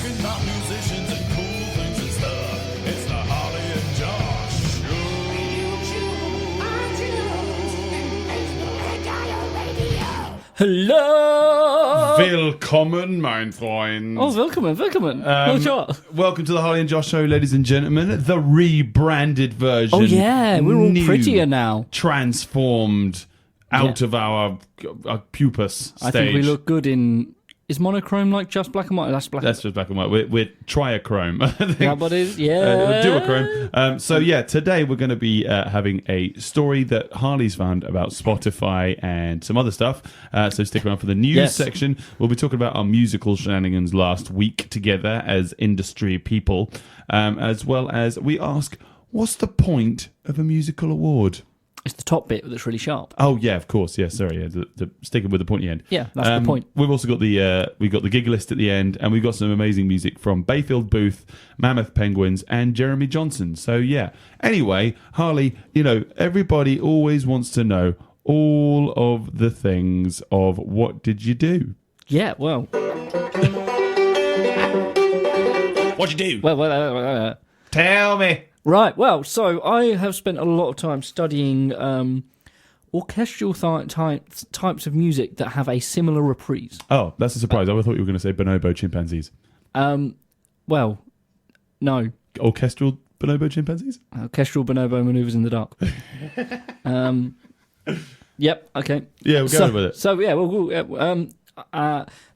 talking about musicians and cool things and stuff. It's the Harley and Josh Hello! Willkommen, mein Freund. Oh, willkommen. Welcome to the Harley and Josh show, ladies and gentlemen. The rebranded version. Oh, yeah, we're all New, prettier now. Transformed out of our pupus stage. I think we look good in... Is monochrome like just black and white? That's black. That's just black and white. We're triochrome. I think. That what it is? Yeah. Duochrome. So today we're going to be having a story that Harley's found about Spotify and some other stuff. So stick around for the news section. We'll be talking about our musical shenanigans last week together as industry people, as well as we ask, what's the point of a musical award? It's the top bit that's really sharp. Oh yeah, of course. Yeah, sorry. Yeah, the sticking with the pointy end. Yeah, that's the point. We've also got the gig list at the end, and we've got some amazing music from Bayfield, BoothMammoth, Penguins, and Jeremy Johnson. So yeah. Anyway, Harley, everybody always wants to know all of the things of what did you do? Yeah. Well. What'd you do? Well. Tell me. Right, well, so I have spent a lot of time studying orchestral types of music that have a similar reprise. Oh, that's a surprise. I thought you were going to say bonobo chimpanzees. Well, no. Orchestral bonobo chimpanzees? Orchestral bonobo maneuvers in the dark. Yep, okay. Yeah, we're going with it. So, yeah,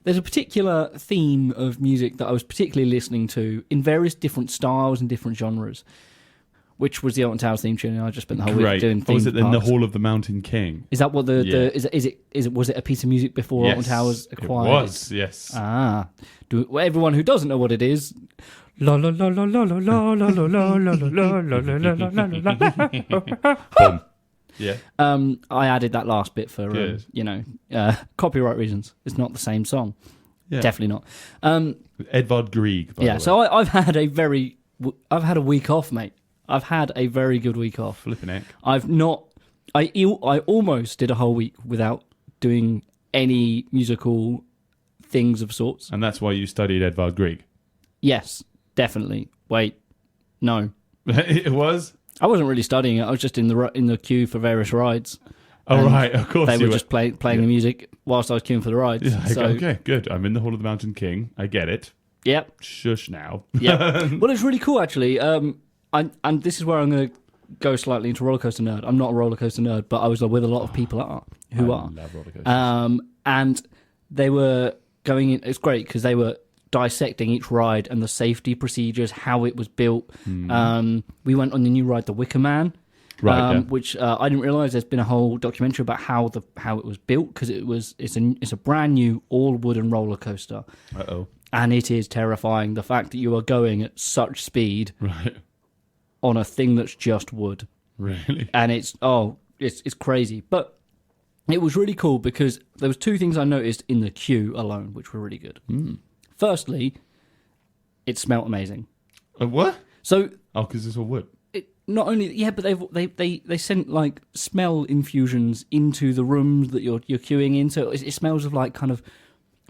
there's a particular theme of music that I was particularly listening to in various different styles and different genres, which was the Alton Towers theme tune. I just spent the whole week doing theme was it in parks. the Hall of the Mountain King? Is that what was it a piece of music before Alton Towers acquired? It was, yes. Everyone who doesn't know what it is, la la la la la la la la la la la la la la. Yeah. I added that last bit for copyright reasons. It's not the same song. Yeah. Definitely not. Edvard Grieg. By the way. So I've had a week off, mate. I've had a very good week off. Flipping heck. I almost did a whole week without doing any musical things of sorts. And that's why you studied Edvard Grieg? Yes, definitely. Wait, no. It was? I wasn't really studying it. I was just in the queue for various rides. Oh, right. Of course. They were just playing the music whilst I was queuing for the rides. Yeah, okay, good. I'm in the Hall of the Mountain King. I get it. Yep. Shush now. Yeah. Well, it's really cool, actually. And this is where I'm going to go slightly into roller coaster nerd. I'm not a roller coaster nerd, but I was with a lot of people who are. I love roller coasters. And they were going in. It's great because they were dissecting each ride and the safety procedures, how it was built. We went on the new ride, the Wicker Man, which I didn't realize there's been a whole documentary about how it was built, because it's a brand new all wooden roller coaster. And it is terrifying, the fact that you are going at such speed on a thing that's just wood. Really? And it's crazy. But it was really cool because there was two things I noticed in the queue alone, which were really good. Firstly, it smelled amazing. What? So, because it's all wood. Not only, but they sent like smell infusions into the rooms that you're queuing in. So it smells of like kind of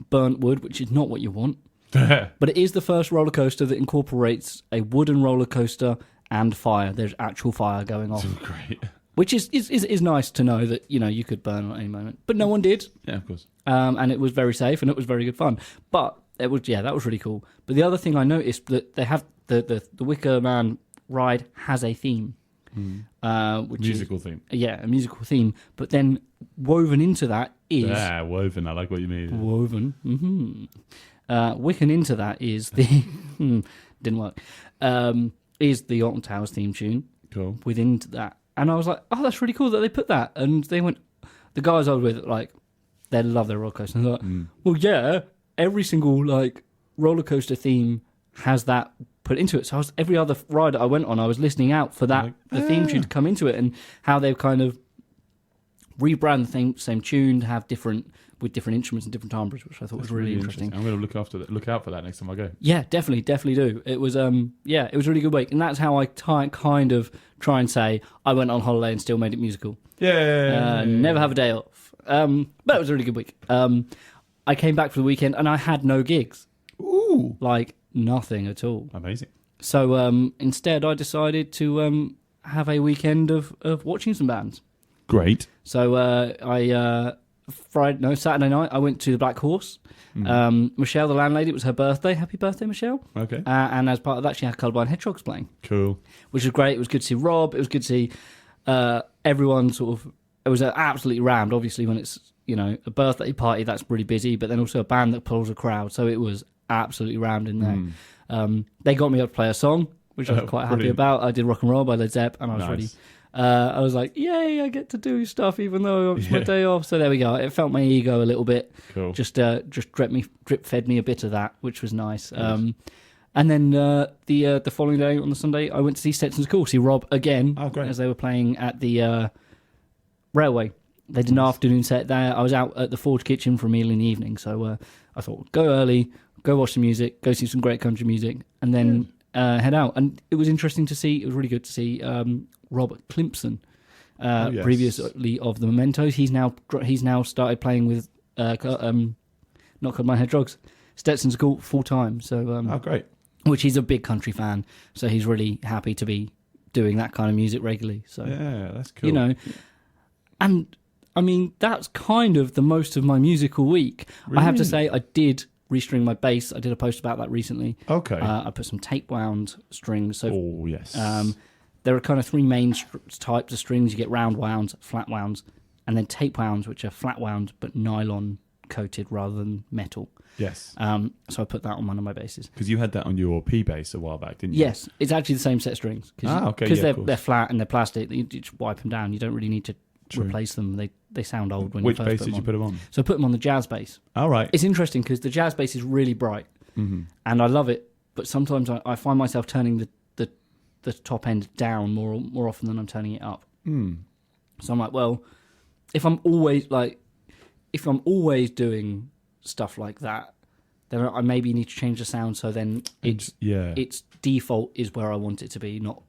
burnt wood, which is not what you want. But it is the first roller coaster that incorporates a wooden roller coaster and fire. There's actual fire going off. Great. Which is nice to know that you could burn at any moment, but no one did. Yeah, of course. And it was very safe and it was very good fun. But that was really cool. But the other thing I noticed, that they have the Wicker Man ride has a theme, which musical theme. Yeah, a musical theme. But then woven into that is woven. I like what you mean. Woven. Wicken into that is the didn't work. Is the Alton Towers theme tune. Cool. Within that, and I was like, oh, that's really cool that they put that. And they went, the guys I was with, like, they love their roller coaster. And they're like, well, yeah, every single like roller coaster theme has that put into it. So every other ride I went on, I was listening out for that the theme tune to come into it, and how they've kind of rebrand the same tune to have different instruments and different timbres, which I thought was really interesting. I'm going to look out for that next time I go. Yeah, definitely do. It was it was a really good week, and that's how I kind of try and say I went on holiday and still made it musical. Yeah. Never have a day off. But it was a really good week. I came back for the weekend and I had no gigs. Ooh. Like nothing at all. Amazing. So instead, I decided to have a weekend of watching some bands. Great. So Saturday night, I went to the Black Horse. Michelle, the landlady, it was her birthday. Happy birthday, Michelle. Okay. And as part of that, she had Colourblind Hedgehogs playing. Cool. Which was great. It was good to see Rob. It was good to see everyone sort of... It was absolutely rammed. Obviously, when it's, a birthday party, that's really busy, but then also a band that pulls a crowd. So it was absolutely rammed in there. They got me up to play a song, which I was quite happy about. I did Rock and Roll by Led Zepp, and I was ready. I was like, yay, I get to do stuff even though it's my day off. So there we go. It felt my ego a little bit. Cool. Just drip fed me a bit of that, which was nice. And then the following day on the Sunday, I went to see Stetson's Cool, see Rob again, as they were playing at the Railway. They did an afternoon set there. I was out at the Forge Kitchen for a meal in the evening, so I thought, go early, go watch some music, go see some great country music, and then head out. And it was interesting to see. It was really good to see Rob Klimpson, previously of the Mementos. He's now started playing with not Colourblind Hedgehogs, Stetson's Cool full time. So great. Which he's a big country fan, so he's really happy to be doing that kind of music regularly. So yeah, that's cool. And I mean, that's kind of the most of my musical week. Really? I have to say, I did restring my bass. I did a post about that recently. Okay. I put some tape wound strings. So, yes. There are kind of three main types of strings. You get round wounds, flat wounds, and then tape wounds, which are flat wound but nylon coated rather than metal. Yes. So I put that on one of my basses. Because you had that on your P bass a while back, didn't you? Yes. It's actually the same set of strings. Because they're flat and they're plastic. You just wipe them down. You don't really need to replace them. They sound old when you first put them on. Which bass did you put them on? So I put them on the jazz bass. All right. It's interesting because the jazz bass is really bright, and I love it. But sometimes I find myself turning the top end down more often than I'm turning it up. So I'm like, well, if I'm always doing stuff like that, then I maybe need to change the sound. So then its default is where I want it to be, not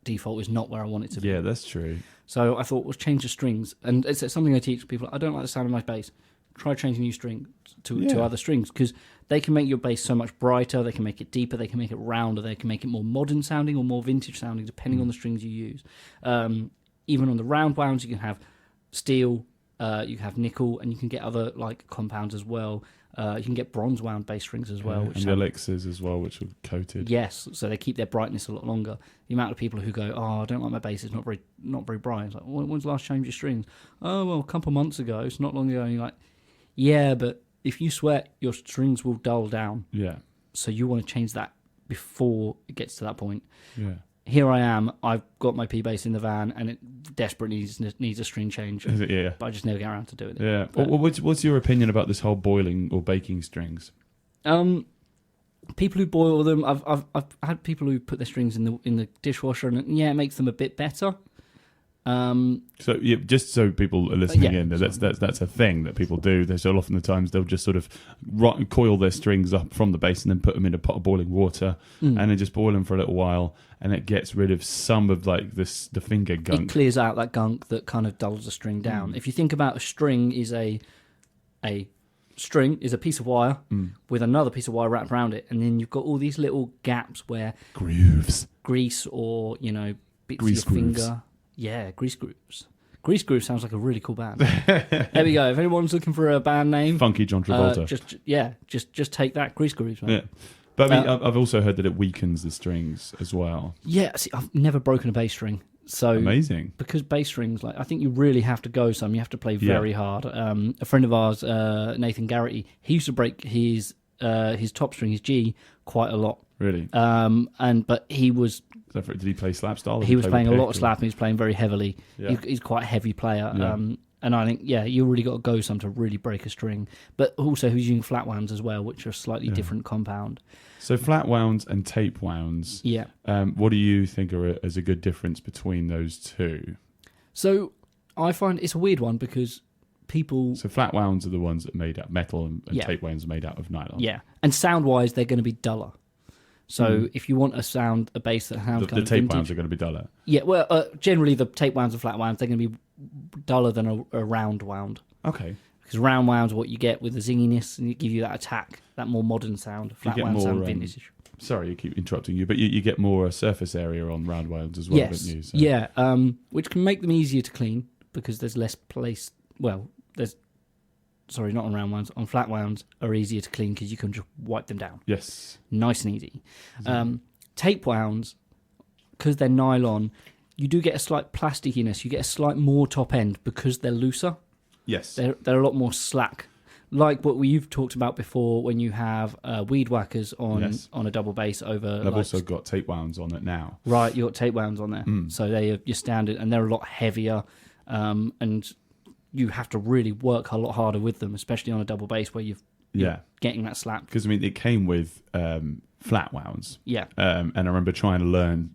default is not where I want it to be. Yeah, that's true. So I thought, well, change the strings. And it's something I teach people. I don't like the sound of my bass. Try changing your string to other strings, because they can make your bass so much brighter, they can make it deeper, they can make it rounder, they can make it more modern sounding or more vintage sounding, depending on the strings you use. Even on the round wounds, you can have steel, you can have nickel, and you can get other compounds as well. You can get bronze wound bass strings as well. And the elixirs as well, which are coated. Yes, so they keep their brightness a lot longer. The amount of people who go, I don't like my bass, it's not very bright. It's like, when's the last change your strings? Oh, well, a couple of months ago. It's not long ago. And you're like, yeah, but if you sweat, your strings will dull down. Yeah. So you want to change that before it gets to that point. Yeah. Here I am. I've got my P bass in the van, and it desperately needs a string change. Yeah. But I just never get around to doing it. Yeah. What's your opinion about this whole boiling or baking strings? People who boil them, I've had people who put their strings in the dishwasher, and it makes them a bit better. So just so people are listening in, that's a thing that people do. There's so often the times they'll just sort of coil their strings up from the bass and then put them in a pot of boiling water and then just boil them for a little while, and it gets rid of some of the finger gunk. It clears out that gunk that kind of dulls the string down. If you think about a string is a string is a piece of wire with another piece of wire wrapped around it, and then you've got all these little gaps where grease or bits grease of your grooves. finger. Yeah, Grease Grooves. Grease Grooves sounds like a really cool band. There we go. If anyone's looking for a band name, Funky John Travolta. Just take that, Grease Grooves. Man. Yeah, but I mean, I've also heard that it weakens the strings as well. Yeah, see, I've never broken a bass string. So amazing, because bass strings, I think you really have to go some. You have to play very hard. A friend of ours, Nathan Garrity, he used to break his top string, his G, quite a lot. Really? But he was. Did he play slap style? He was playing a lot of slap, and he was playing very heavily. Yeah. He's quite a heavy player. Yeah. And I think, you really got to go some to really break a string. But also, he's using flat wounds as well, which are a slightly different compound. So flat wounds and tape wounds. Yeah. What do you think is a good difference between those two? So I find it's a weird one because people... So flat wounds are the ones that are made out of metal, and tape wounds are made out of nylon. Yeah. And sound-wise, they're going to be duller. So if you want a bass that sounds kind of the tape vintage, wounds are going to be duller. Yeah, well, generally the tape wounds and flat wounds, they're going to be duller than a round wound. Okay. Because round wounds, what you get with the zinginess, and it give you that attack, that more modern sound, flat wound sound, vintage. Sorry, you keep interrupting you, but you get more surface area on round wounds as well, don't you? So. Yeah, which can make them easier to clean because there's less place. Well, sorry, not on round wounds. On flat wounds are easier to clean because you can just wipe them down. Yes, nice and easy. Tape wounds, because they're nylon, you do get a slight plastickiness. You get a slight more top end because they're looser. Yes, they're a lot more slack. Like what you've talked about before when you have weed whackers on a double bass over... I've also got tape wounds on it now. Right, you've got tape wounds on there. So they're your standard, and they're a lot heavier, and you have to really work a lot harder with them, especially on a double bass where you're getting that slap. Because, I mean, it came with flat wounds. Yeah. And I remember trying to learn,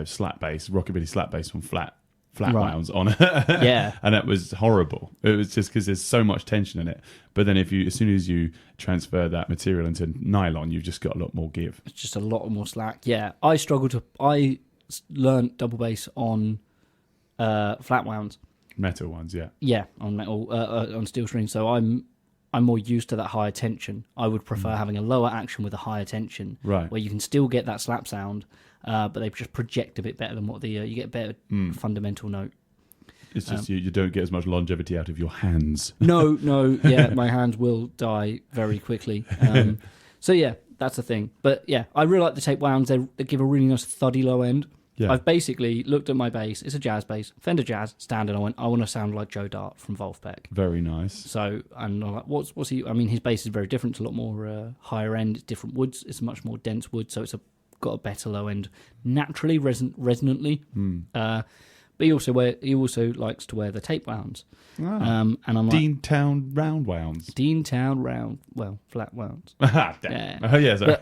slap bass, rockabilly slap bass from flat wounds on it. Yeah. And it was horrible. It was just because there's so much tension in it. But then as soon as you transfer that material into nylon, you've just got a lot more give. It's just a lot more slack. Yeah. I learned double bass on flat wounds. Metal ones, yeah. Yeah, on metal, on steel strings. So I'm more used to that higher tension. I would prefer having a lower action with a higher tension. Right. Where you can still get that slap sound, but they just project a bit better than what you get a better fundamental note. It's just you don't get as much longevity out of your hands. No, yeah, my hands will die very quickly. So yeah, that's the thing. But yeah, I really like the tape wounds. They give a really nice thuddy low end. Yeah. I've basically looked at my bass. It's a jazz bass, Fender Jazz standard. I want to sound like Joe Dart from Wolfpack. Very nice. So I'm like, what's he? I mean, his bass is very different. It's a lot more higher end. It's different woods. It's much more dense wood. So it's got a better low end naturally, resonantly. But he also likes to wear the tape wounds. And I'm like, Deantown round wounds. Deantown round, flat wounds. Damn. Yeah. Oh yeah, sorry.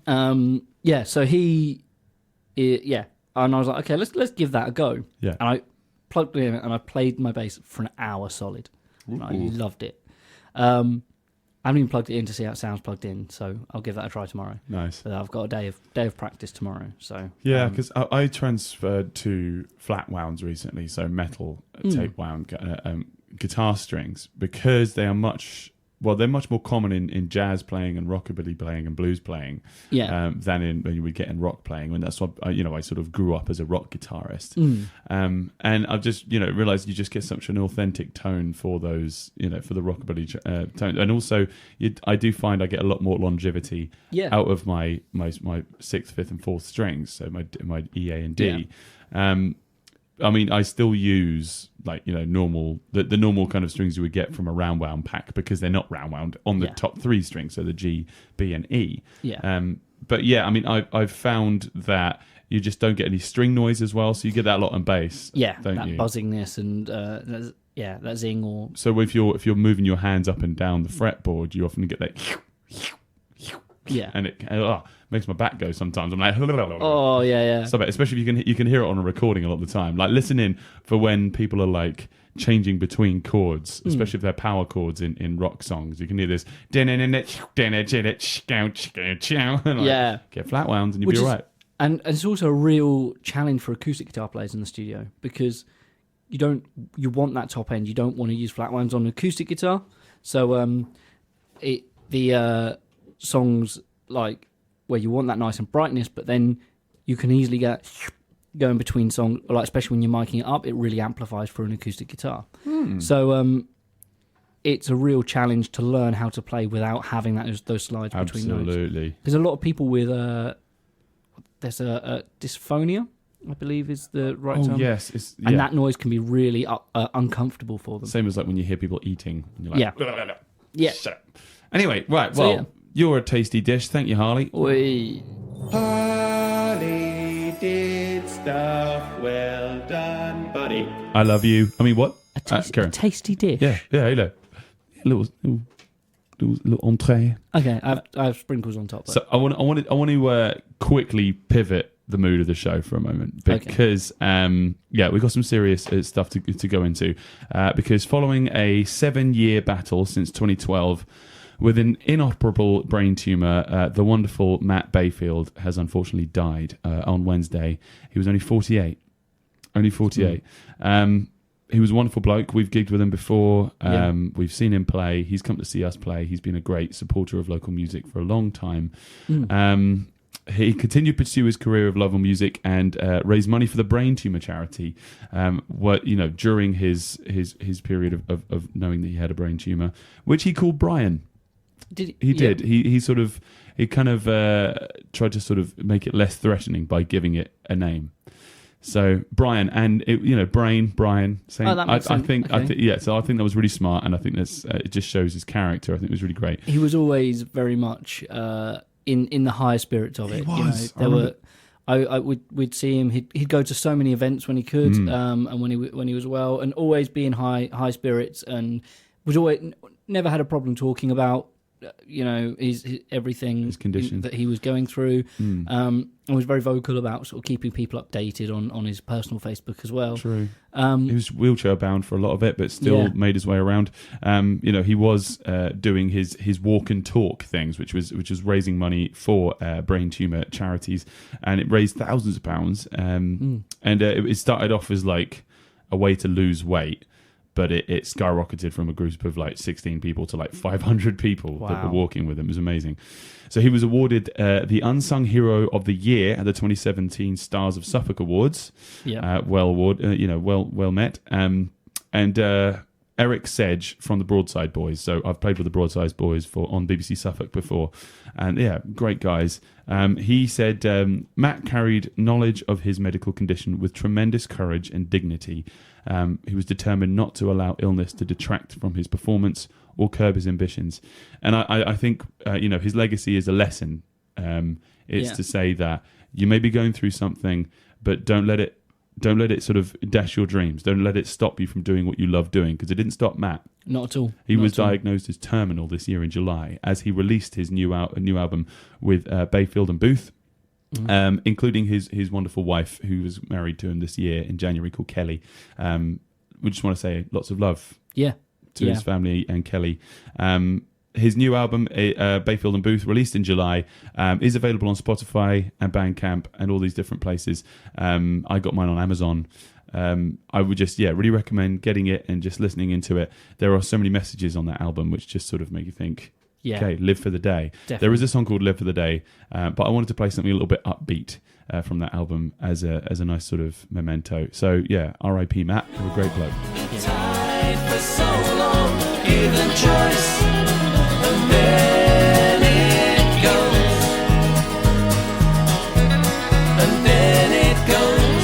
But, yeah. So he. And I was like, okay, let's give that a go. Yeah. And I plugged it in and I played my bass for an hour solid. And I loved it. I haven't even plugged it in to see how it sounds plugged in, so I'll give that a try tomorrow. Nice. But I've got a day of practice tomorrow. So yeah, because I transferred to flat wounds recently, so metal tape wound guitar strings, because they are they're much more common in jazz playing and rockabilly playing and blues playing than when you would get in rock playing. And that's what I sort of grew up as a rock guitarist. And I've just realized you just get such an authentic tone for those for the rockabilly tone. And also I do find I get a lot more longevity out of my sixth, fifth, and fourth strings. So my E, A, and D. I mean, I still use normal the normal kind of strings you would get from a round wound pack, because they're not round wound on the top three strings, so the G, B, and E. Yeah. But yeah, I mean, I've found that you just don't get any string noise as well, so you get that a lot on bass. Yeah, don't that you? buzzingness and that zing or. So if you're moving your hands up and down the fretboard, you often get that. Yeah, and it makes my back go sometimes. I'm like, oh yeah. So, especially if you can hear it on a recording a lot of the time. Like, listen in for when people are like changing between chords, especially if they're power chords in rock songs. You can hear this. Yeah, get flat wounds and you'll be all right. And it's also a real challenge for acoustic guitar players in the studio, because you want that top end. You don't want to use flat wounds on an acoustic guitar. So the songs like where you want that nice and brightness, but then you can easily get going between songs, like especially when you're miking it up, it really amplifies for an acoustic guitar. So it's a real challenge to learn how to play without having those slides between notes. Absolutely. Because a lot of people with there's a dysphonia, I believe is the right term. Oh yes, and that noise can be really uncomfortable for them. Same as like when you hear people eating. And you're like, yeah. Shut up. Anyway, right. Well, you're a tasty dish. Thank you, Harley. Oi. Harley did stuff well done, buddy. I love you. I mean, what? A tasty dish. Yeah. A little entree. Okay, I have sprinkles on top. Though. So I want to quickly pivot the mood of the show for a moment, because we've got some serious stuff to go into, because following a 7-year battle since 2012 with an inoperable brain tumour, the wonderful Matt Bayfield has unfortunately died on Wednesday. He was only 48. he was a wonderful bloke. We've gigged with him before. We've seen him play. He's come to see us play. He's been a great supporter of local music for a long time. He continued to pursue his career of love of music and raise money for the brain tumor charity. During his period of knowing that he had a brain tumor, which he called Brian. He did. He kind of tried to sort of make it less threatening by giving it a name. So Brian and Brian. Same. Oh, that makes sense. I think So I think that was really smart, and I think that's it just shows his character. I think it was really great. He was always very much in the higher spirits of it. He was. We'd see him. He'd go to so many events when he could, and when he was well, and always be in high spirits, and was always never had a problem talking about his everything, his condition that he was going through, and was very vocal about sort of keeping people updated on his personal Facebook as well. True. He was wheelchair bound for a lot of it, but still made his way around. He was doing his walk and talk things, which was raising money for brain tumor charities, and it raised thousands of pounds. And it started off as like a way to lose weight. But it skyrocketed from a group of like 16 people to like 500 people that were walking with him. It was amazing. So he was awarded the Unsung Hero of the Year at the 2017 Stars of Suffolk Awards. Yeah, well met. And Eric Sedge from the Broadside Boys. So I've played with the Broadside Boys on BBC Suffolk before, and great guys. He said Matt carried knowledge of his medical condition with tremendous courage and dignity. He was determined not to allow illness to detract from his performance or curb his ambitions. And I think his legacy is a lesson. It's to say that you may be going through something, but don't let it sort of dash your dreams. Don't let it stop you from doing what you love doing, because it didn't stop Matt. Not at all. He was diagnosed as terminal this year in July as he released his new album with Bayfield and Booth. Including his wonderful wife, who was married to him this year in January, called Kelly. We just want to say lots of love to his family and Kelly. His new album, Bayfield and Booth, released in July, is available on Spotify and Bandcamp and all these different places. I got mine on Amazon. I would just really recommend getting it and just listening into it. There are so many messages on that album which just sort of make you think, okay, live for the day. Definitely. There is a song called Live for the Day, but I wanted to play something a little bit upbeat from that album as a nice sort of memento. So R.I.P. Matt, you're a great bloke. Tied for so long, given choice, and then it goes, and then it goes,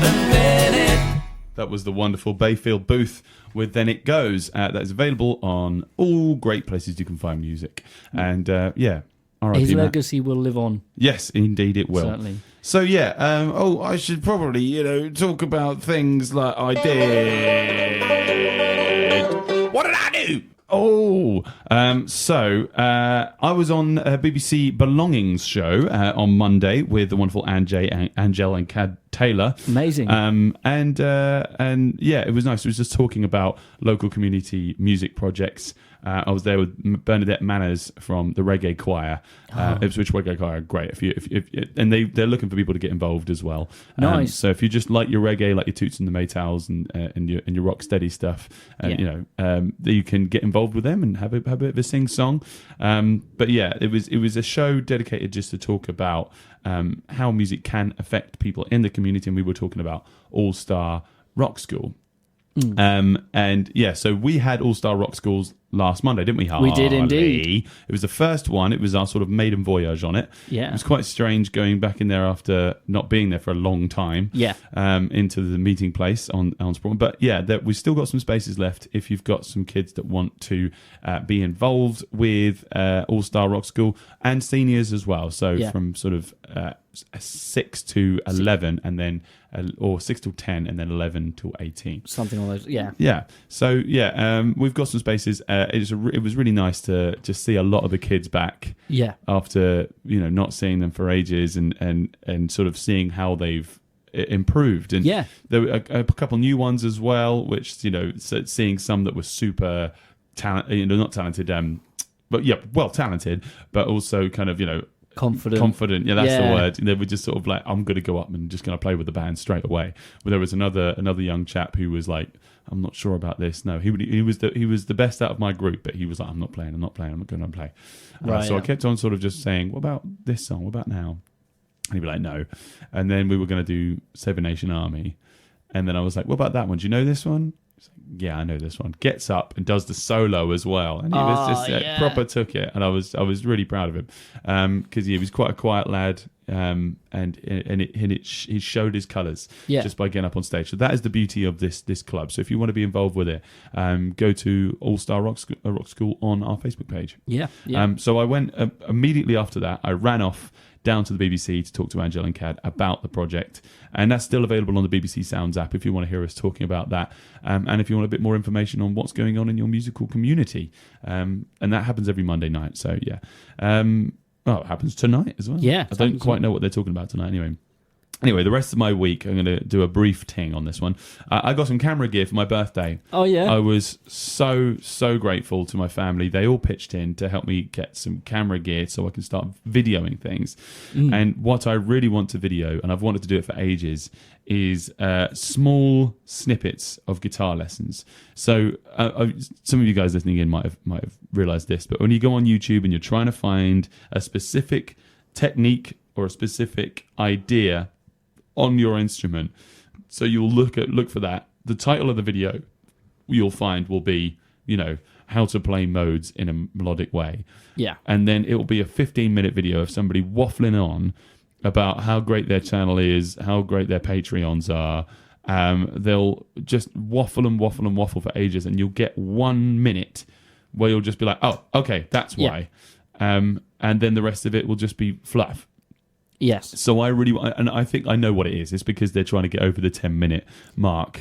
and then it... That was the wonderful Bayfield Booth with Then It Goes. That is available on all great places you can find music. And R.I.P. His legacy will live on. Yes, indeed it will. Certainly. So I should probably, talk about things like I did. What did I do? I was on BBC Belongings show on Monday with the wonderful Angel and Cad Taylor. Amazing. It was nice. It was just talking about local community music projects. I was there with Bernadette Manners from the Reggae Choir. Ipswich Reggae Choir, great. And they're looking for people to get involved as well. Nice. So if you just like your reggae, like your Toots and the Maytals and your rock steady stuff, you can get involved with them and have a bit of a sing song. It was a show dedicated just to talk about how music can affect people in the community, and we were talking about All Star Rock School. So we had All Star Rock Schools last Monday, didn't we, Harley? We did indeed. It was the first one. It was our sort of maiden voyage on it. Yeah. It was quite strange going back in there after not being there for a long time. Yeah. Into the meeting place on Sprawn. But we've still got some spaces left if you've got some kids that want to be involved with All Star Rock School, and seniors as well. So from sort of 6 to 11 and then or 6 to 10 and then 11 to 18, something like those. So we've got some spaces. It was really nice to just see a lot of the kids back after not seeing them for ages, and sort of seeing how they've improved. And there were a couple new ones as well, which seeing some that were super talented, not talented, but well talented, but also kind of confident. Yeah, that's the word. They were just sort of like, I'm going to go up and just going to play with the band straight away. But there was another young chap who was like, I'm not sure about this. No, he was the best out of my group, but he was like, I'm not playing. I'm not going to play. So I kept on sort of just saying, what about this song? What about now? And he'd be like, no. And then we were going to do Seven Nation Army. And then I was like, what about that one? Do you know this one? He's like, yeah, I know this one. Gets up and does the solo as well. And he was just proper took it. And I was really proud of him because he was quite a quiet lad. And he showed his colours just by getting up on stage. So that is the beauty of this club. So if you want to be involved with it, go to All Star Rock School on our Facebook page. Yeah. So I went immediately after that. I ran off down to the BBC to talk to Angela and Cad about the project, and that's still available on the BBC Sounds app if you want to hear us talking about that, and if you want a bit more information on what's going on in your musical community, and that happens every Monday night. So yeah. It happens tonight as well. Yeah. I don't quite know what they're talking about tonight Anyway, the rest of my week, I'm going to do a brief ting on this one. I got some camera gear for my birthday. Oh, yeah? I was so grateful to my family. They all pitched in to help me get some camera gear so I can start videoing things. And what I really want to video, and I've wanted to do it for ages, is small snippets of guitar lessons. So some of you guys listening in might have realized this, but when you go on YouTube and you're trying to find a specific technique or a specific idea on your instrument, so you'll look for that. The title of the video you'll find will be, how to play modes in a melodic way. Yeah. And then it will be a 15-minute video of somebody waffling on about how great their channel is, how great their Patreons are. They'll just waffle for ages, and you'll get 1 minute where you'll just be like, oh, okay, that's why. And then the rest of it will just be fluff. Yes. So I think I know what it is. It's because they're trying to get over the 10-minute mark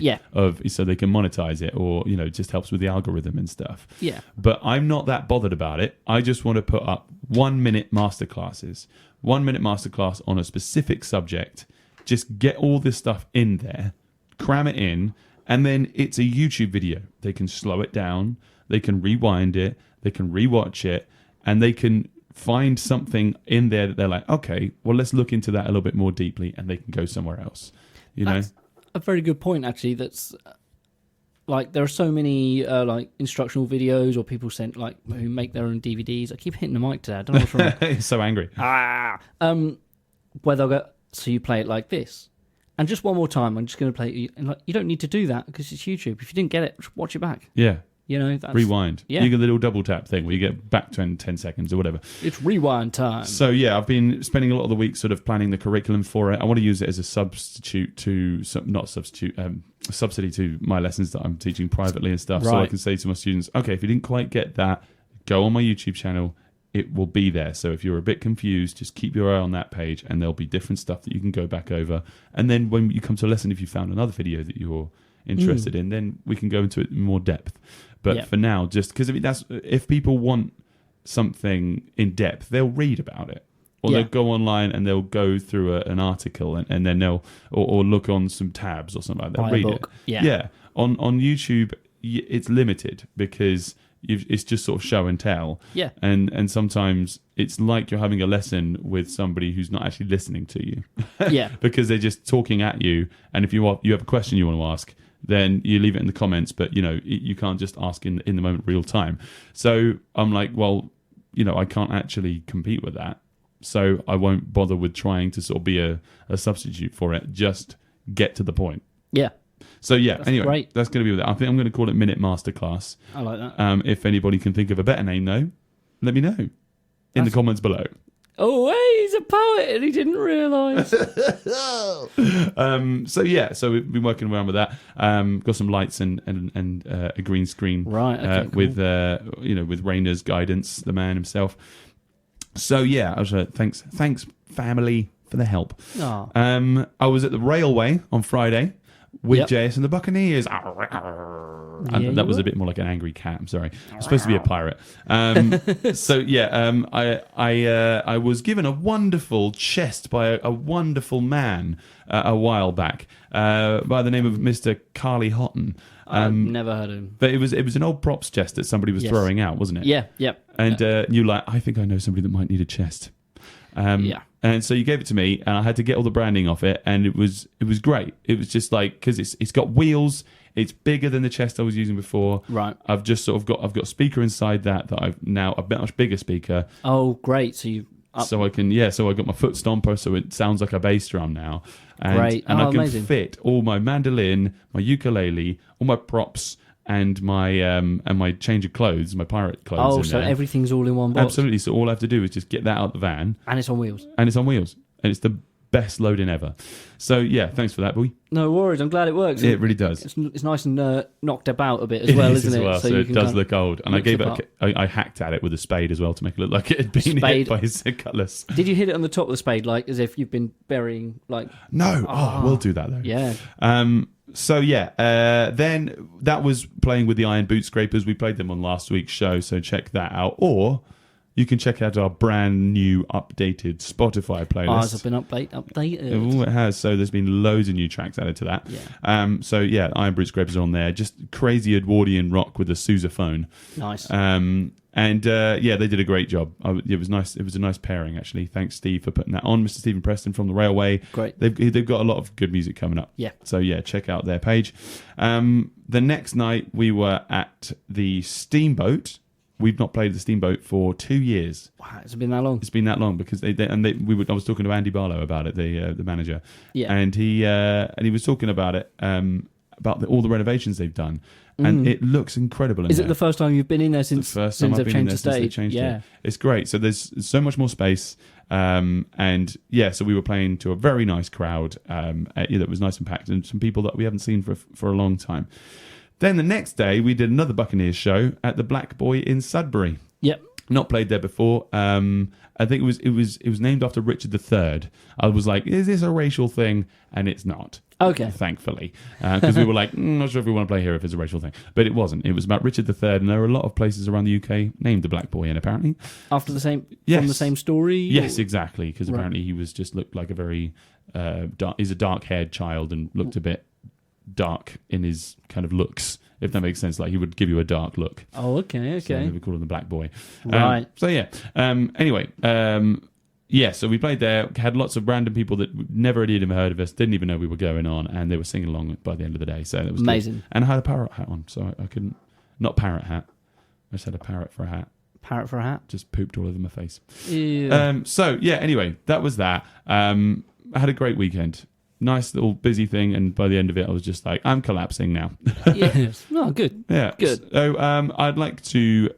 so they can monetize it, or, it just helps with the algorithm and stuff. Yeah. But I'm not that bothered about it. I just want to put up 1 minute masterclasses, 1 minute masterclass on a specific subject. Just get all this stuff in there, cram it in, and then it's a YouTube video. They can slow it down, they can rewind it, they can rewatch it, and they can find something in there that they're like, okay, well, let's look into that a little bit more deeply, and they can go somewhere else. That's a very good point, actually. That's like, there are so many like instructional videos, or people who make their own DVDs. I keep hitting the mic today. I don't know what's wrong. He's so angry. Where they'll go, so you play it like this, and just one more time, I'm just going to play it. And you don't need to do that because it's YouTube. If you didn't get it, just watch it back. Yeah. That's, rewind. Yeah. You get the little double tap thing where you get back to 10 seconds or whatever. It's rewind time. So yeah, I've been spending a lot of the week sort of planning the curriculum for it. I want to use it as a substitute subsidy to my lessons that I'm teaching privately and stuff. Right. So I can say to my students, okay, if you didn't quite get that, go on my YouTube channel. It will be there. So if you're a bit confused, just keep your eye on that page, and there'll be different stuff that you can go back over. And then when you come to a lesson, if you found another video that you're interested in, then we can go into it in more depth. But for now, just because if people want something in depth, they'll read about it, or they'll go online and they'll go through an article, and then they'll or look on some tabs or something like that. Read it. Yeah. On YouTube, it's limited because it's just sort of show and tell. Yeah. And sometimes it's like you're having a lesson with somebody who's not actually listening to you. Yeah. Because they're just talking at you, and if you have a question you want to ask, then you leave it in the comments, but you can't just ask in the moment, real time. So I'm like, well, I can't actually compete with that, so I won't bother with trying to sort of be a substitute for it. Just get to the point. Yeah. So yeah, that's anyway, great. That's going to be with it. I think I'm going to call it Minute Masterclass. I like that. If anybody can think of a better name, though, let me know in the comments below. Oh, hey, he's a poet and he didn't realise. So we've been working around with that. Got some lights and a green screen. Right. Okay, cool. With Rainer's guidance, the man himself. So yeah, I was thanks family for the help. Aww. I was at the railway on Friday with JS and the Buccaneers. That was a bit more like an angry cat. I'm sorry. I'm supposed to be a pirate. I was given a wonderful chest by a wonderful man a while back by the name of Mr. Carly Houghton. I've never heard of him. But it was an old props chest that somebody was throwing out, wasn't it? Yeah. Yep. And you're like, I think I know somebody that might need a chest. And so you gave it to me, and I had to get all the branding off it, and it was great. It was just like, because it's got wheels, it's bigger than the chest I was using before. Right. I've just sort of got a speaker inside that I've now a much bigger speaker. Oh, great! So you. So I can, so I got my foot stomper, so it sounds like a bass drum now. And, Great. And I can amazing. fit all my mandolin, my ukulele, all my props, and my change of clothes, my pirate clothes. Oh, so there. Everything's all in one box. Absolutely. So all I have to do is just get that out the van. And it's on wheels. And it's the best loading ever. So yeah, thanks for that, boy. No worries. I'm glad it works. It really does. It's nice and knocked about a bit as well, isn't it? Well, so it does look old. And I hacked at it with a spade as well to make it look like it had been hit by his cutlass. Did you hit it on the top of the spade, like as if you've been burying, like? No. Oh, we'll do that though. Yeah. So yeah, then that was playing with the Iron Boot Scrapers. We played them on last week's show, so check that out. Or you can check out our brand new updated Spotify playlist. Ours have been updated. Oh, it has. So there's been loads of new tracks added to that. Yeah. So yeah, Iron Boot Scrapers are on there. Just crazy Edwardian rock with a sousaphone. Nice. And they did a great job. It was nice. It was a nice pairing, actually. Thanks, Steve, for putting that on. Mr. Stephen Preston from the Railway. Great. They've got a lot of good music coming up. Yeah. So yeah, check out their page. The next night we were at the Steamboat. We've not played the Steamboat for 2 years. Wow, it's been that long. It's been that long because I was talking to Andy Barlow about it, the manager. Yeah. And he was talking about it, about all the renovations they've done. And it looks incredible. Is it the first time you've been in there since they've changed the stage? Yeah, it's great. So there's so much more space, and so we were playing to a very nice crowd. That was nice and packed, and some people that we haven't seen for a long time. Then the next day we did another Buccaneers show at the Black Boy in Sudbury. Yep. Not played there before. I think it was named after Richard III. I was like, is this a racial thing? And it's not. Okay. Thankfully. Because we were like, not sure if we want to play here if it's a racial thing. But it wasn't. It was about Richard III, and there are a lot of places around the UK named the Black Boy in, apparently. After the same, yes. From the same story? Yes, exactly. Because apparently he was just looked like a very, he's a dark-haired child and looked a bit dark in his kind of looks, if that makes sense. Like he would give you a dark look. Oh, okay. So we call him the Black Boy. Right. So yeah. So we played there, had lots of random people that never had even heard of us, didn't even know we were going on, and they were singing along by the end of the day. So it was amazing. Cool. And I had a parrot hat on, so I couldn't, not parrot hat. I just had a parrot for a hat. Parrot for a hat? Just pooped all over my face. Ew. So yeah, anyway, that was that. I had a great weekend. Nice little busy thing, and by the end of it, I was just like, I'm collapsing now. Yes. Oh, good. Yeah. Good. So I'd like to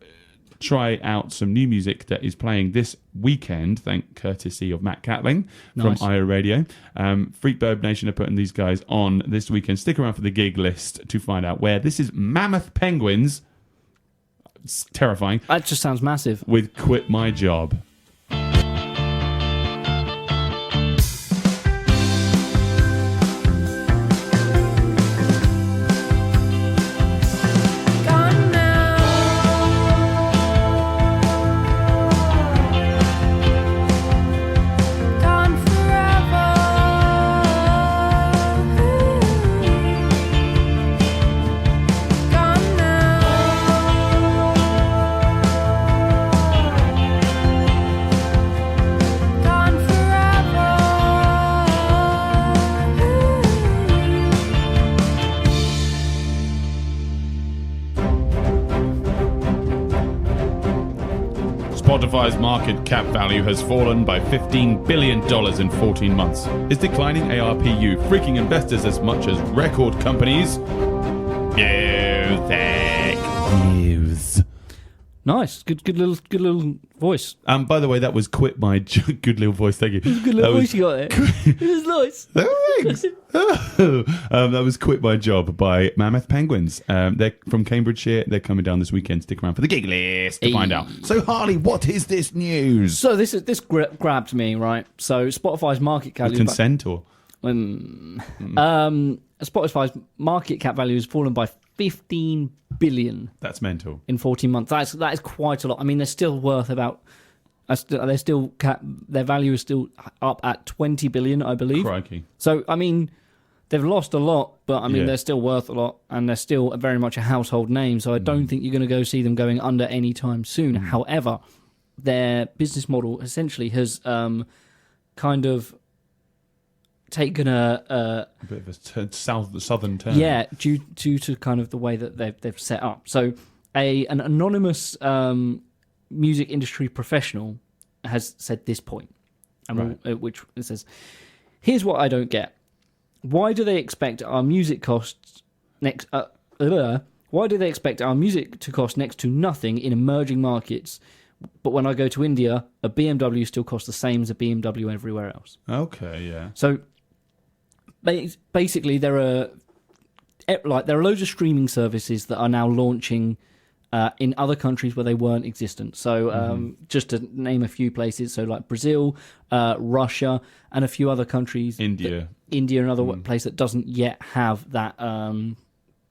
try out some new music that is playing this weekend, thank courtesy of Matt Catling from IO Radio. Freakbird Nation are putting these guys on this weekend. Stick around for the gig list to find out where. This is Mammoth Penguins. It's terrifying. That just sounds massive. With Quit My Job. Spotify's market cap value has fallen by $15 billion in 14 months. Is declining ARPU freaking investors as much as record companies? News. Nice. Good little voice. By the way, that was Quit My good little voice. Thank you. Good little voice you got there. It was nice. Thanks. That was Quit My Job by Mammoth Penguins. They're from Cambridgeshire. They're coming down this weekend. Stick around for the gig list to find out. So, Harley, what is this news? So this grabbed me, right? So Spotify's market cap... Consent or... Spotify's market cap value has fallen by 15 billion. That's mental. In 14 months. That is quite a lot. I mean, they're still worth about... their value is still up at 20 billion, I believe. Crikey. So, I mean, they've lost a lot, but I mean, they're still worth a lot, and they're still very much a household name. So I don't think you're going to go see them going under any time soon. However, their business model essentially has kind of taken a bit of a southern turn. Yeah, due to kind of the way that they've set up. So an anonymous music industry professional has said this point, which it says, "Here's what I don't get. Why do they expect our music costs next? Why do they expect our music to cost next to nothing in emerging markets? But when I go to India, a BMW still costs the same as a BMW everywhere else." Okay, yeah. So basically, there are loads of streaming services that are now launching in other countries where they weren't existent. So just to name a few places, so like Brazil, Russia, and a few other countries. India, another place that doesn't yet have that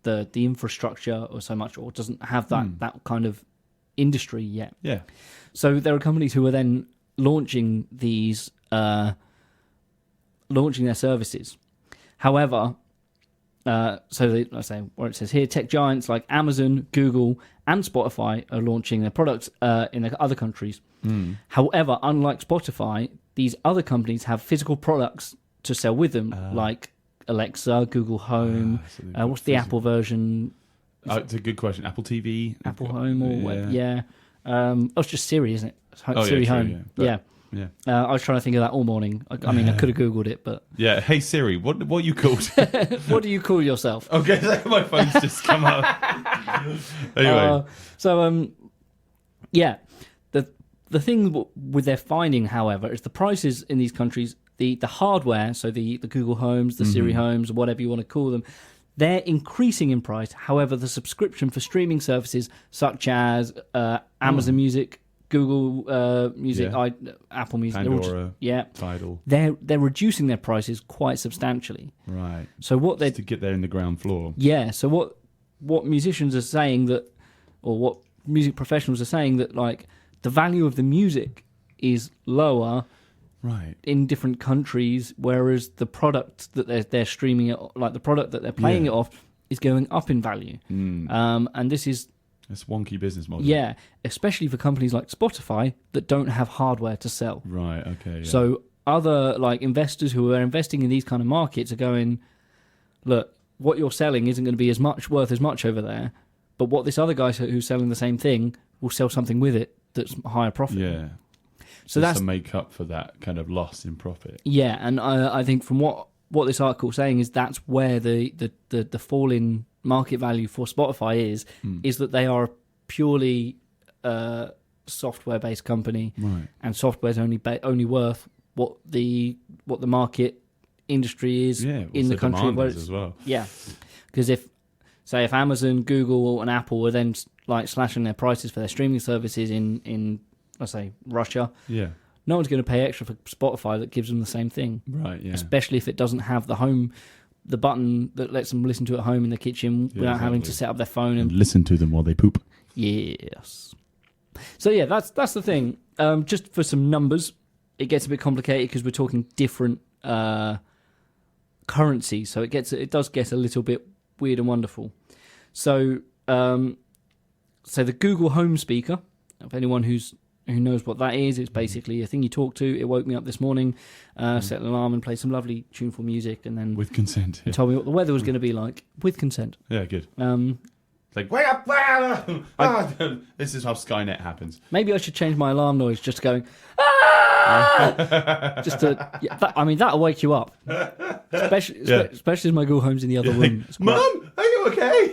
the infrastructure or so much, or doesn't have that kind of industry yet. Yeah. So there are companies who are then launching these launching their services. However, I say where it says here, tech giants like Amazon, Google, and Spotify are launching their products in the other countries. However, unlike Spotify, these other companies have physical products to sell with them, like Alexa, Google Home. What's the Apple version? It's a good question. Apple TV, Apple Home, or it's just Siri, isn't it? Siri Home. Yeah. I was trying to think of that all morning. I mean, I could have Googled it, but... Yeah, hey Siri, what are you called? What do you call yourself? Okay, my phone's just come up. Anyway. The thing with their finding, however, is the prices in these countries, the hardware, so the Google Homes, the Siri Homes, whatever you want to call them, they're increasing in price. However, the subscription for streaming services such as Amazon Music, Google Music, Apple Music, Pandora, Tidal, they're reducing their prices quite substantially. Right. So what they to get there in the ground floor. Yeah. So what musicians are saying that, or what music professionals are saying that, like, the value of the music is lower, right, in different countries, whereas the product that they're streaming it, like the product that they're playing it off, is going up in value. And this is. It's a wonky business model. Yeah, especially for companies like Spotify that don't have hardware to sell. Right, okay. Yeah. So other like investors who are investing in these kind of markets are going, look, what you're selling isn't going to be worth as much over there, but what this other guy who's selling the same thing will sell something with it that's higher profit. Yeah. So that's to make up for that kind of loss in profit. Yeah, and I think from what this article is saying is that's where the fall in market value for Spotify is that they are a purely software-based company, right? And software's only worth what the market industry is in the country where it's as well. Yeah, because if Amazon, Google, and Apple were then like slashing their prices for their streaming services in let's say Russia, no one's going to pay extra for Spotify that gives them the same thing, right? Yeah, especially if it doesn't have the button that lets them listen to it at home in the kitchen without having to set up their phone and listen to them while they poop. Yes. So yeah, that's the thing. Just for some numbers, it gets a bit complicated because we're talking different currencies, so it does get a little bit weird and wonderful. So the Google Home speaker, if anyone who knows what that is, it's basically a thing you talk to. It woke me up this morning, set an alarm and played some lovely tuneful music, and then with consent, told me what the weather was going to be like with consent. Yeah, good. Like, wake up! This is how Skynet happens. Maybe I should change my alarm noise just going. Just to, that'll wake you up. Especially as my Google Home's in the other room. Mum, are you okay?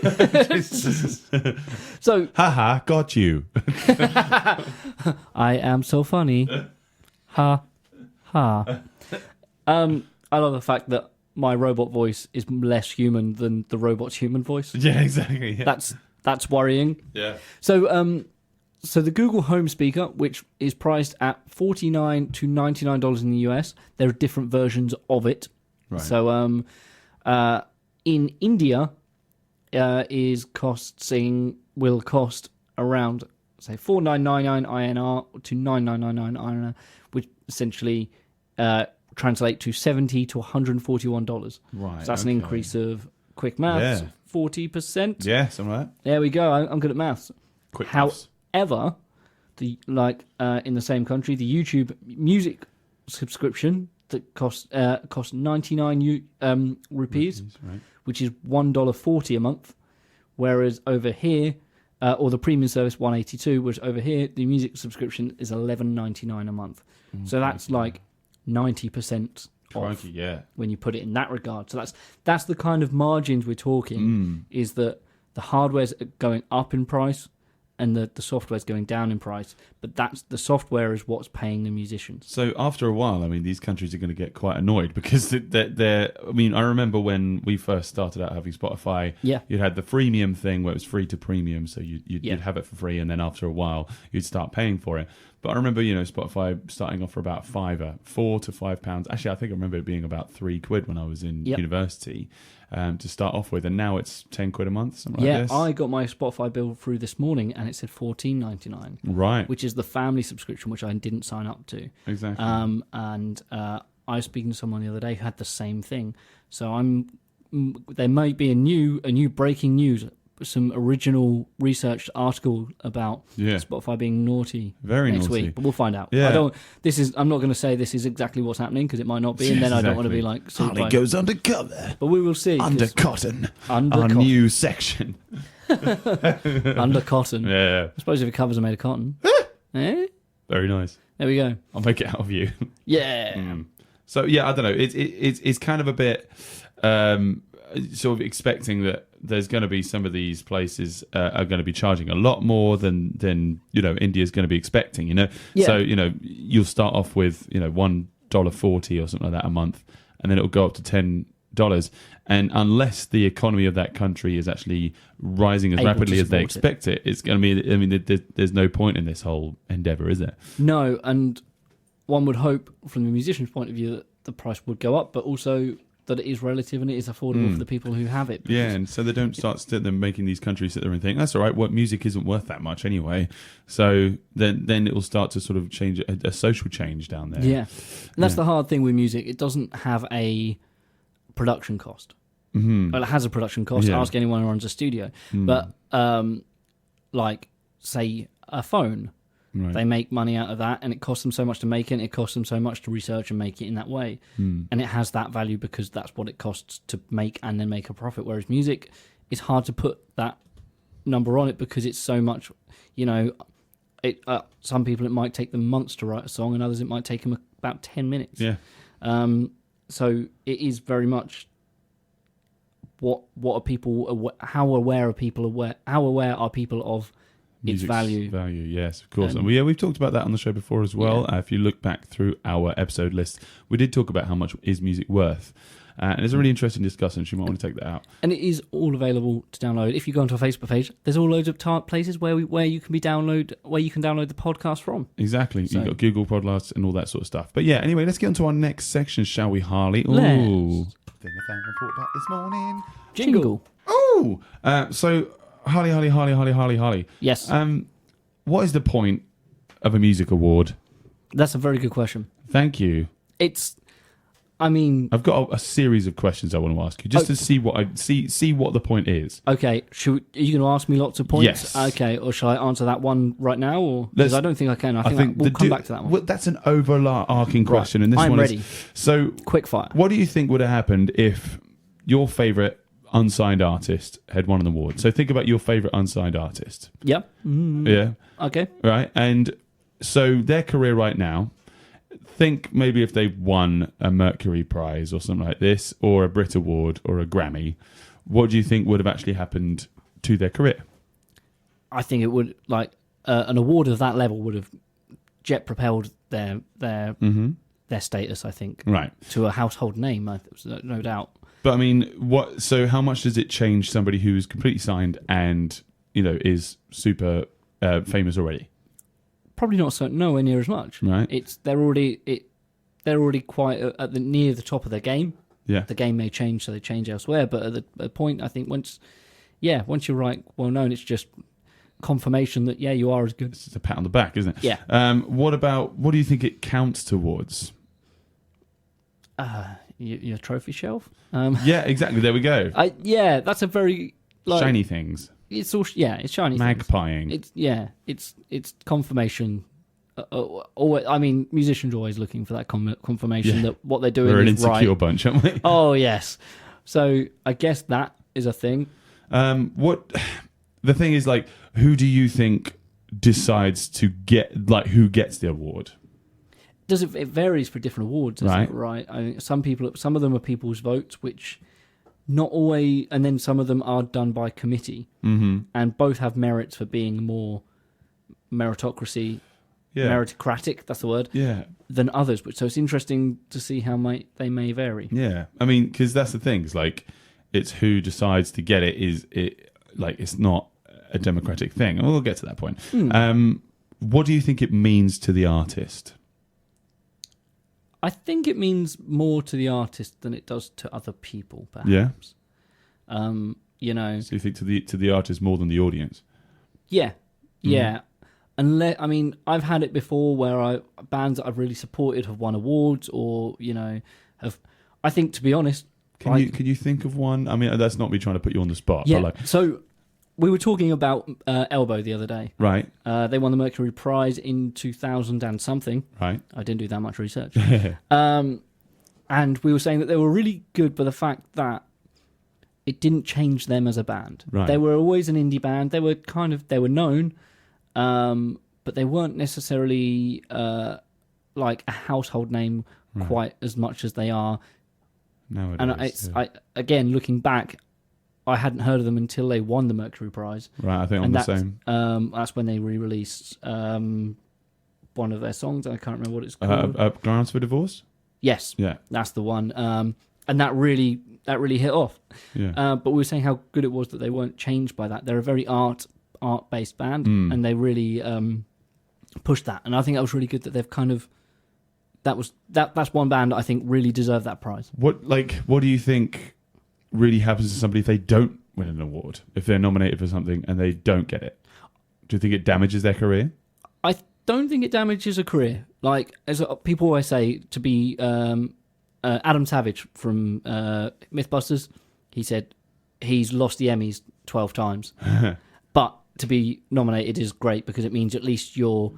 So, haha, got you. I am so funny. Ha ha. I love the fact that my robot voice is less human than the robot's human voice. Yeah, exactly. Yeah. That's worrying. Yeah. So the Google Home speaker, which is priced at $49 to $99 in the US, there are different versions of it. Right. So in India, will cost around say 4,999 INR to 9,999 INR, which essentially translate to $70 to $141. Right. So that's an increase of quick maths, 40%. Yeah, something like that. There we go. I'm good at maths. Quick maths. However, in the same country, the YouTube music subscription that costs 99 rupees, right. which is $1.40 a month, whereas over here, or the premium service $182, whereas over here the music subscription is $11.99 a month. So that's like 90% off when you put it in that regard. So that's the kind of margins we're talking. Is that the hardware's going up in price and the software's going down in price, but that's the software is what's paying the musicians. So after a while, I mean, these countries are going to get quite annoyed because they're I mean, I remember when we first started out having Spotify, you had the freemium thing where it was free to premium, so you'd have it for free, and then after a while, you'd start paying for it. But I remember, Spotify starting off for about £4 to £5. Actually, I think I remember it being about £3 when I was in university. To start off with, and now it's £10 a month, something like this. Yeah, I got my Spotify bill through this morning, and it said $14.99. Right, which is the family subscription, which I didn't sign up to. Exactly. And I was speaking to someone the other day who had the same thing. So there might be a new breaking news, some original researched article about Spotify being naughty next week, but we'll find out. Yeah. I'm not going to say this is exactly what's happening because it might not be, and then I don't want to be like. Harley goes undercover, but we will see. Under cotton, our new section. Under cotton. Yeah. I suppose if your covers are made of cotton. Very nice. There we go. I'll make it out of you. Yeah. So I don't know. It's kind of a bit sort of expecting that there's going to be some of these places are going to be charging a lot more than India's going to be expecting. So you'll start off with $1.40 or something like that a month, and then it'll go up to $10. And unless the economy of that country is actually rising as rapidly as they expect it's going to be. I mean, there's no point in this whole endeavor, is there? No, and one would hope from the musician's point of view that the price would go up, but also that it is relative and it is affordable for the people who have it. Yeah, and so they don't start them making these countries sit there and think, that's all right, what music isn't worth that much anyway. So then it will start to sort of change a social change down there. Yeah, and that's the hard thing with music. It doesn't have a production cost. Mm-hmm. Well, it has a production cost. Ask anyone who runs a studio. But like, say, a phone. Right. They make money out of that, and it costs them so much to make it, and it costs them so much to research and make it in that way. And it has that value because that's what it costs to make and then make a profit. Whereas music, it's hard to put that number on it because it's so much, some people it might take them months to write a song, and others it might take them about 10 minutes. Yeah. So it is very much what are people, how aware are people of its value. Yes, of course. And we've talked about that on the show before as well. Yeah. If you look back through our episode list, we did talk about how much is music worth. And it's a really interesting discussion. You might want to take that out. And it is all available to download. If you go onto our Facebook page, there's all loads of places where you can download the podcast from. Exactly. So, you've got Google Podcasts and all that sort of stuff. But yeah, anyway, let's get on to our next section, shall we, Harley? Ooh. Thing I found report about this morning. Jingle. Oh, so Harley. Yes. What is the point of a music award? That's a very good question. Thank you. I've got a series of questions I want to ask you just to see what the point is. Okay. Are you going to ask me lots of points? Yes. Okay. Or shall I answer that one right now? Or because I don't think I can. I think we'll come back to that one. Well, that's an overarching question, and this I'm one ready. So quick fire. What do you think would have happened if your favourite unsigned artist had won an award? So think about your favourite unsigned artist. Yep. Yeah. Okay. Right. And so their career right now, think maybe if they won a Mercury Prize or something like this, or a Brit Award or a Grammy, what do you think would have actually happened to their career? I think it would, an award of that level would have jet propelled their status, I think. Right. To a household name, no doubt. But I mean, so how much does it change somebody who's completely signed and, is super famous already? Probably not nowhere near as much. Right. They're already quite near the top of their game. Yeah. The game may change, so they change elsewhere. But at the point, I think once you're well known, it's just confirmation that you are as good. It's a pat on the back, isn't it? Yeah. What do you think it counts towards? Your trophy shelf. Yeah, exactly. There we go. That's a very shiny things. it's all it's shiny magpieing. It's confirmation. I mean, musicians are always looking for that confirmation that what they're doing We're an is right. insecure bunch, aren't we? Oh yes. So I guess that is a thing. What the thing is, like, who do you think decides to get, like, who gets the award? It varies for different awards, isn't Right. it? Right. I mean, some of them are people's votes, which not always, and then some of them are done by committee, and both have merits for being more meritocracy. Meritocratic, that's the word. Yeah. Than others, so it's interesting to see how they may vary. Yeah, I mean, because that's the thing. It's like, it's who decides to get it. It's not a democratic thing. And we'll get to that point. What do you think it means to the artist? I think it means more to the artist than it does to other people, perhaps. Yeah. You know. So you think to the artist more than the audience? Yeah. Yeah. I mean, I've had it before where bands that I've really supported have won awards, or have. I think, to be honest, can you think of one? I mean, that's not me trying to put you on the spot. Yeah. But So we were talking about Elbow the other day. Right. They won the Mercury Prize in 2000 and something. Right. I didn't do that much research. And we were saying that they were really good by the fact that it didn't change them as a band. Right. They were always an indie band. They were known. But they weren't necessarily like a household name quite as much as they are nowadays. And again, looking back, I hadn't heard of them until they won the Mercury Prize. Right, I think I'm the same. That's when they re-released one of their songs. I can't remember what it's called. Grounds for Divorce? Yes. Yeah. That's the one. And that really hit off. Yeah. But we were saying how good it was that they weren't changed by that. They're a very art-based band, and they really pushed that. And I think that was really good that they've kind of that's one band that I think really deserved that prize. What do you think really happens to somebody if they don't win an award, if they're nominated for something and they don't get it? Do you think it damages their career? I don't think it damages a career. Like, as people always say, to be Adam Savage from Mythbusters, he said he's lost the Emmys 12 times. But to be nominated is great because it means at least you're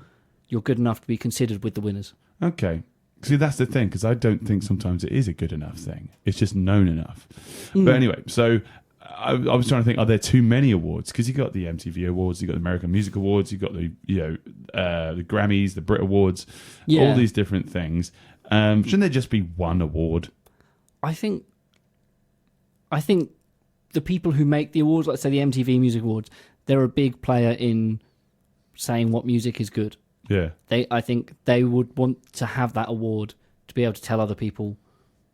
good enough to be considered with the winners. Okay. See, that's the thing, because I don't think sometimes it is a good enough thing. It's just known enough. But anyway, so I was trying to think, are there too many awards? Because you got the MTV Awards, you got the American Music Awards, you got the the Grammys, the Brit Awards, all these different things. Shouldn't there just be one award? I think the people who make the awards, let's say the MTV Music Awards, they're a big player in saying what music is good. Yeah. I think they would want to have that award to be able to tell other people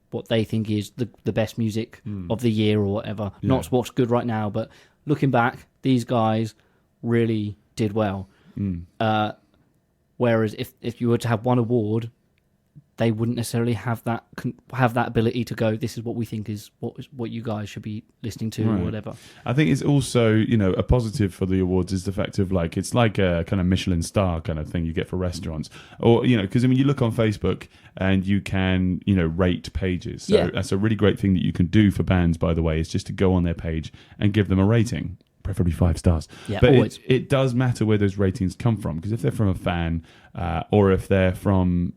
what they think is the best music of the year or whatever. Yeah. Not what's good right now, but looking back, these guys really did well. Whereas if you were to have one award, they wouldn't necessarily have that ability to go, this is what we think is what you guys should be listening to, or whatever. I think it's also, a positive for the awards is the fact of, like, it's like a kind of Michelin star kind of thing you get for restaurants, or because you look on Facebook and you can rate pages. So that's a really great thing that you can do for bands, by the way, is just to go on their page and give them a rating. Preferably 5 stars. Yeah, but always. It does matter where those ratings come from, because if they're from a fan, or if they're from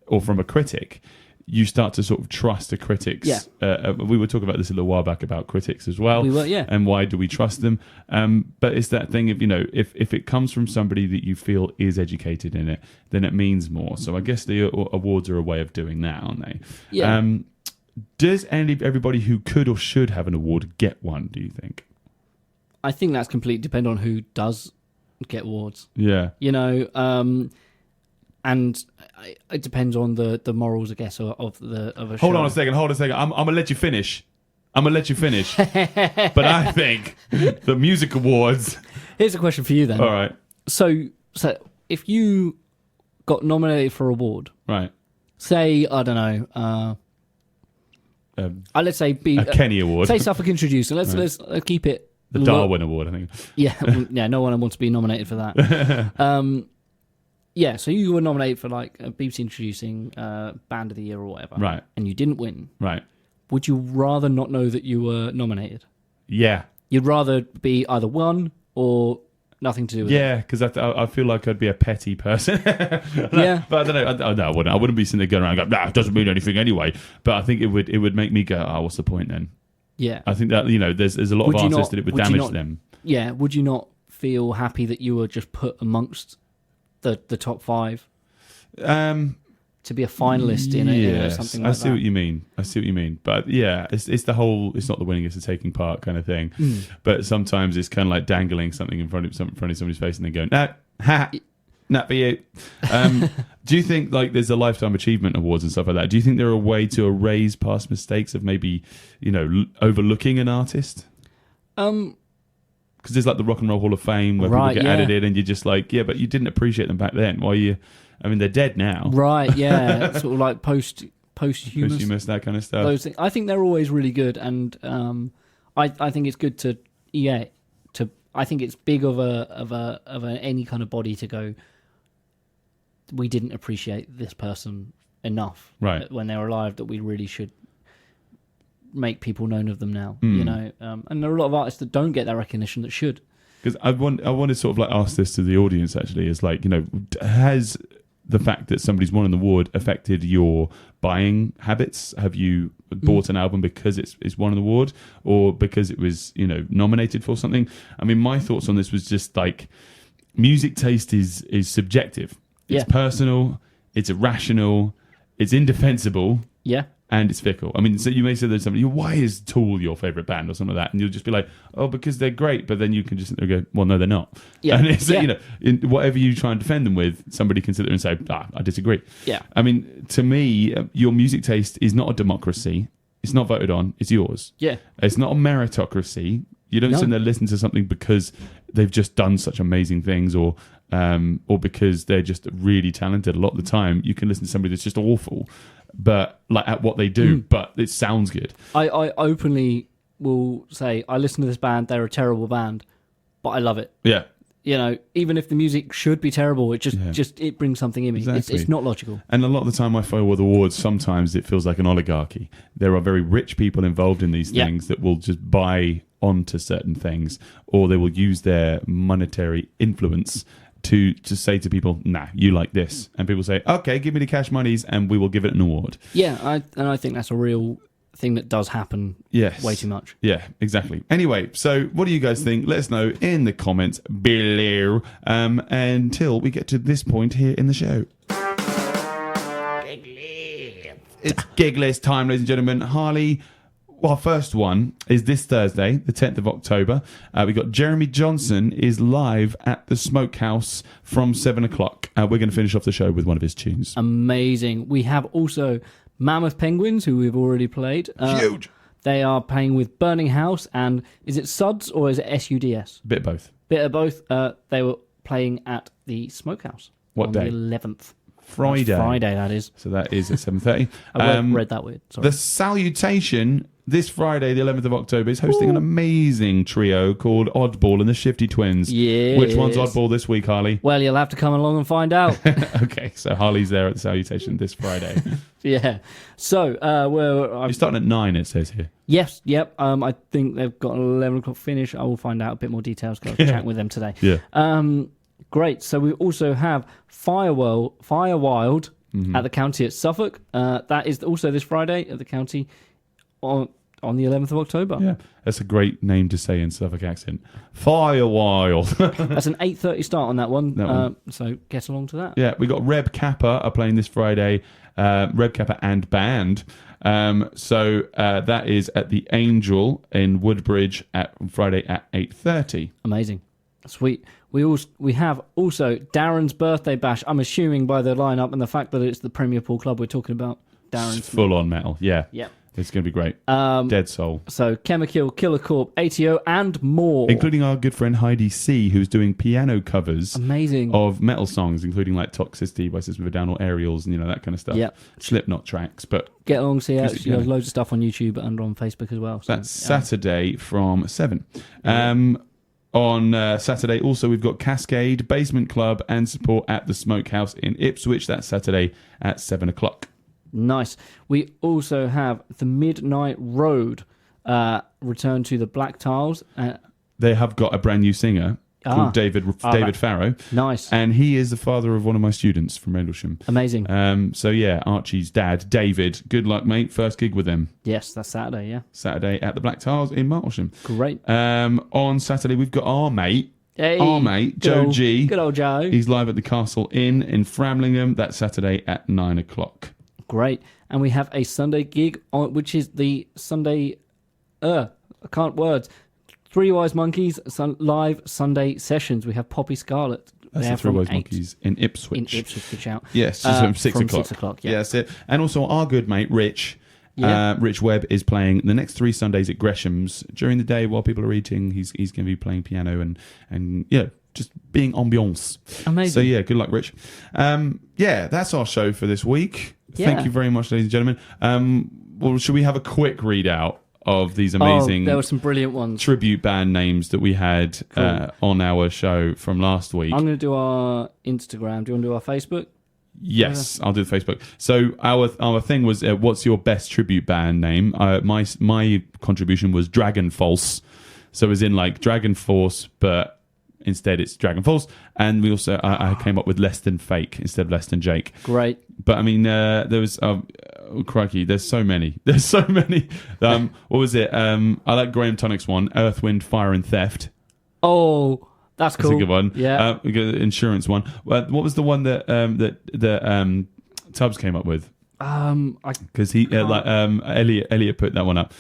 or from a critic, you start to sort of trust the critics. Yeah. We were talking about this a little while back about critics as well. We were, yeah. And why do we trust them? But it's that thing of, if it comes from somebody that you feel is educated in it, then it means more. So I guess the awards are a way of doing that, aren't they? Yeah. Does everybody who could or should have an award get one, do you think? I think that's completely dependent on who does get awards. Yeah. And it depends on the morals, I guess, of a show. Hold on a second. I'm going to let you finish. But I think the music awards... Here's a question for you then. All right. So if you got nominated for an award... Right. Say, I don't know... let's say... a Kenny Award. Say Suffolk Introducer. Let's keep it... The Darwin Award, I think. Yeah, no one wants to be nominated for that. Yeah, so you were nominated for like a BBC Introducing Band of the Year or whatever. Right. And you didn't win. Right. Would you rather not know that you were nominated? Yeah. You'd rather be either one or nothing to do with it. Yeah, because I feel like I'd be a petty person. Yeah. But I don't know. I wouldn't be sitting there going around and going, it doesn't mean anything anyway. But I think it would make me go, what's the point then? Yeah. I think that, there's a lot of artists that it would damage them. Yeah. Would you not feel happy that you were just put amongst the top 5? To be a finalist in something like that. I see what you mean. But yeah, it's the whole, it's not the winning, it's the taking part kind of thing. But sometimes it's kind of like dangling something in front of somebody's face and then going, not for you. Do you think like there's a lifetime achievement awards and stuff like that? Do you think there are a way to erase past mistakes of maybe, overlooking an artist? Because there's like the Rock and Roll Hall of Fame where people get added in and you're just like, yeah, but you didn't appreciate them back then. Why you... I mean, they're dead now. Right, yeah. Sort of like posthumous. Posthumous, that kind of stuff. Those things. I think they're always really good, and I think it's good to I think it's big of any kind of body to go, we didn't appreciate this person enough when they were alive, that we really should make people known of them now. And there are a lot of artists that don't get that recognition that should. Because I want to sort of like ask this to the audience actually, is like, has the fact that somebody's won an award affected your buying habits? Have you bought an album because it's won an award, or because it was nominated for something? I mean, my thoughts on this was just like, music taste is subjective. It's personal. It's irrational. It's indefensible. Yeah. And it's fickle. I mean, so you may say there's somebody, why is Tool your favourite band or something like that? And you'll just be like, oh, because they're great. But then you can just sit there and go, well, no, they're not. Yeah. And it's, in whatever you try and defend them with, somebody can sit there and say, I disagree. Yeah. I mean, to me, your music taste is not a democracy. It's not voted on. It's yours. Yeah. It's not a meritocracy. You don't sit there and listen to something because they've just done such amazing things or because they're just really talented. A lot of the time, you can listen to somebody that's just awful, but like at what they do, but it sounds good. I openly will say, I listen to this band, they're a terrible band, but I love it. Yeah. Even if the music should be terrible, it just it brings something in me. Exactly. It's not logical. And a lot of the time I find with awards, sometimes it feels like an oligarchy. There are very rich people involved in these things that will just buy onto certain things, or they will use their monetary influence to say to people, nah, you like this. And people say, okay, give me the cash monies and we will give it an award. Yeah, I think that's a real thing that does happen way too much. Yeah, exactly. Anyway, so what do you guys think? Let us know in the comments below until we get to this point here in the show. It's Gigless time, ladies and gentlemen. Harley, our first one is this Thursday, the 10th of October. We got Jeremy Johnson is live at the Smokehouse from 7 o'clock. We're going to finish off the show with one of his tunes. Amazing. We have also Mammoth Penguins, who we've already played. Huge. They are playing with Burning House, and is it Suds or is it SUDS? Bit of both. Bit of both. They were playing at the Smokehouse. What day? On the 11th. Friday. Friday, that is. So that is at 7:30. I read that weird. Sorry. The Salutation, this Friday, the 11th of October, is hosting an amazing trio called Oddball and the Shifty Twins. Yes. Which one's Oddball this week, Harley? Well, you'll have to come along and find out. Okay, so Harley's there at the Salutation this Friday. Yeah. So, you're starting at 9, it says here. Yes, yep. I think they've got an 11 o'clock finish. I will find out a bit more details because I was chatting with them today. Yeah. Great. So we also have Firewild at the county at Suffolk. That is also this Friday at the county on the 11th of October. Yeah, that's a great name to say in Suffolk accent. Firewild. That's an 8:30 start on that one. So get along to that. Yeah, we got Reb Kappa are playing this Friday. Reb Kappa and band. So that is at the Angel in Woodbridge at Friday at 8:30. Amazing. Sweet. We have also Darren's birthday bash. I'm assuming by the lineup and the fact that it's the Premier Pool Club we're talking about. Darren's full on metal. Yeah. Yep. It's going to be great. Dead Soul. So Chemical, Killer Corp, ATO, and more. Including our good friend Heidi C, who's doing piano covers. Amazing. Of metal songs, including like Toxicity by System of a Down or Aerials and that kind of stuff. Yep. Slipknot tracks. But get along, see her. She has loads of stuff on YouTube and on Facebook as well. So, that's Saturday from 7. On Saturday, also, we've got Cascade, Basement Club, and support at the Smokehouse in Ipswich. That's Saturday at 7 o'clock. Nice. We also have the Midnight Road. return to the Black Tiles. They have got a brand new singer called David Farrow. Nice. And he is the father of one of my students from Rendlesham. Amazing. So yeah, Archie's dad, David. Good luck, mate. First gig with them. Yes, that's Saturday, yeah. Saturday at the Black Tiles in Martlesham. Great. On Saturday, we've got our mate, Good Joe G. Good old Joe. He's live at the Castle Inn in Framlingham. That's Saturday at 9 o'clock. Great. And we have a Sunday gig, which is the Sunday... I can't words. Three Wise Monkeys live Sunday sessions. We have Poppy Scarlett. That's the Three Wise Monkeys in Ipswich. In Ipswich, good shout. Yes, from 6 o'clock. 6 o'clock, yeah. Yeah, that's it. And also our good mate, Rich. Rich Webb is playing the next 3 Sundays at Gresham's. During the day while people are eating, he's going to be playing piano and just being ambiance. Amazing. So yeah, good luck, Rich. That's our show for this week. Yeah. Thank you very much, ladies and gentlemen. Well, should we have a quick readout of these amazing there were some brilliant ones. tribute band names that we had on our show from last week? I'm going to do our Instagram. Do you want to do our Facebook? Yes, I'll do the Facebook. So our thing was, what's your best tribute band name? My contribution was Dragon False. So as in like Dragon Force, but instead it's Dragon False. And we also I came up with Less Than Fake instead of Less Than Jake. Great. But I mean, there was crikey, there's so many. What was it? I like Graham Tonic's one, Earth, Wind, Fire, and Theft. Oh, that's cool. That's a good one. Yeah. We got the insurance one. What was the one that Tubbs came up with? Because he Elliot put that one up.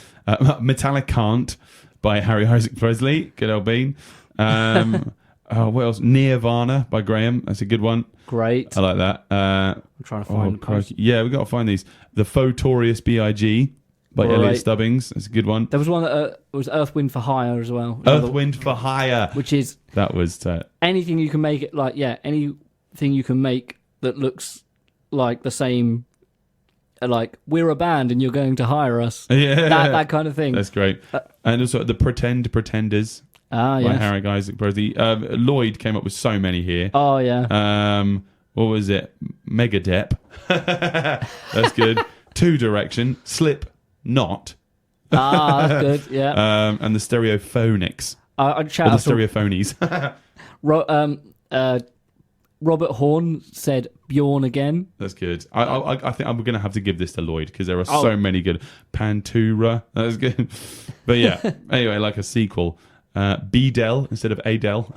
Metallic Can't by Harry Isaac Presley. Good old Bean. What else? Nirvana by Graham. That's a good one. Great. I like that. I'm trying to find the yeah, we got to find these. The Photorious B.I.G. by Elliot Stubbings. That's a good one. There was one that was Earth, Wind for Hire as well. Earth, Wind for Hire. Which is... That was... anything you can make it like... Yeah, anything you can make that looks like the same... Like, we're a band and you're going to hire us. Yeah. That kind of thing. That's great. And also the Pretenders. By Harry Isaac Presley. Lloyd came up with so many here. Oh, yeah. What was it? Megadep. That's good. Two Direction. Slip Not. That's good, yeah. And the Stereophonics. I'd shout out the Stereophonies. Robert Horn said Bjorn again. That's good. I think I'm going to have to give this to Lloyd because there are so many good. Pantura. That's good. But yeah, anyway, like a sequel. B-Del instead of Adele.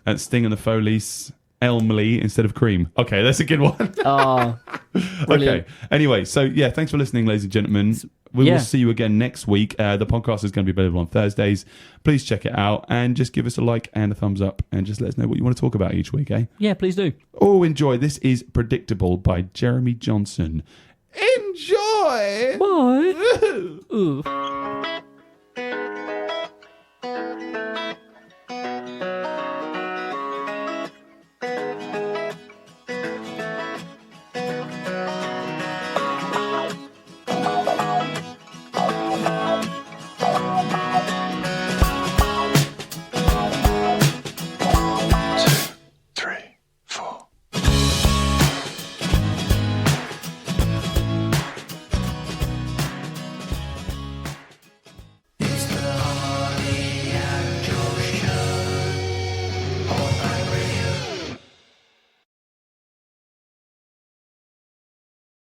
And Sting and the Foleys. Elmley instead of Cream. Okay, that's a good one. Okay. Anyway, so yeah, thanks for listening, ladies and gentlemen. We will see you again next week. The podcast is going to be available on Thursdays. Please check it out and just give us a like and a thumbs up and just let us know what you want to talk about each week, eh? Yeah, please do. Oh, enjoy. This is Predictable by Jeremy Johnson. Enjoy! Bye.